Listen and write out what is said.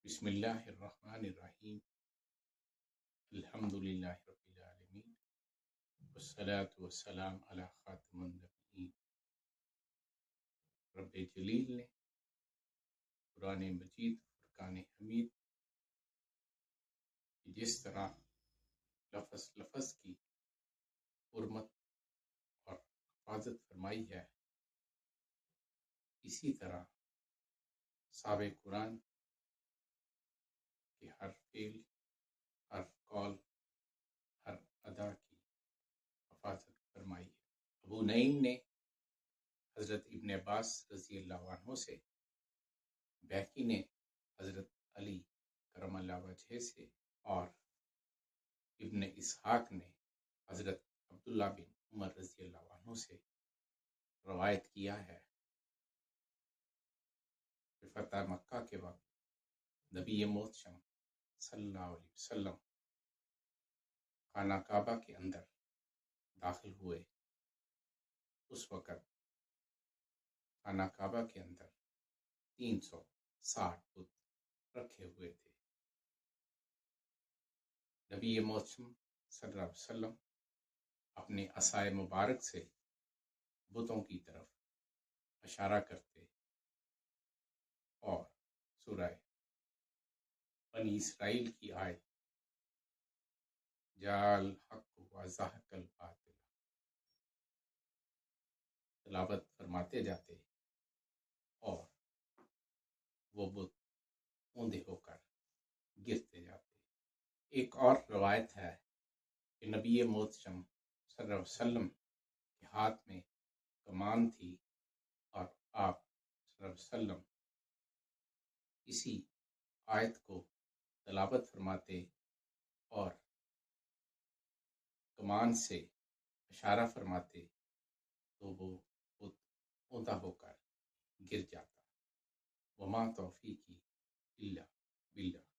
بسم اللہ الرحمن الرحیم الحمدللہ رب العالمین والصلاة والسلام علی خاتم النبیین۔ رب جلیل نے قرآن مجید فرقان حمید جس طرح لفظ لفظ کی حرمت اور حفاظت فرمائی ہے، اسی طرح سابق قرآن کہ ہر فعل، ہر قول، ہر ادا کی حفاظت فرمائی ہے۔ ابو نعیم نے حضرت ابن عباس رضی اللہ عنہ سے، بیہقی نے حضرت علی کرم اللہ وجہہ سے، اور ابن اسحاق نے حضرت عبداللہ بن عمر رضی اللہ عنہ سے روایت کیا ہے کہ فتح مکہ کے وقت نبی محتشم صلی اللہ علیہ وسلم خانہ کعبہ کے اندر داخل ہوئے۔ اس وقت خانہ کعبہ کے اندر 360 بت رکھے ہوئے تھے۔ نبی محتشم صلی اللہ علیہ وسلم اپنے عصائے مبارک سے بتوں کی طرف اشارہ کرتے اور سورہ بنی اسرائیل کی آیت جاء الحق وزهق الباطل تلاوت فرماتے جاتے اور وہ بت اوندے ہو کر گرتے جاتے۔ ایک اور روایت ہے کہ نبی محتشم صلی اللہ علیہ وسلم کے ہاتھ میں کمان تھی اور آپ صلی اللہ علیہ وسلم اسی آیت کو تلاوت فرماتے اور کمان سے اشارہ فرماتے تو وہ بت اوندا ہو کر گر جاتا۔ وما توفیقی الا باللہ۔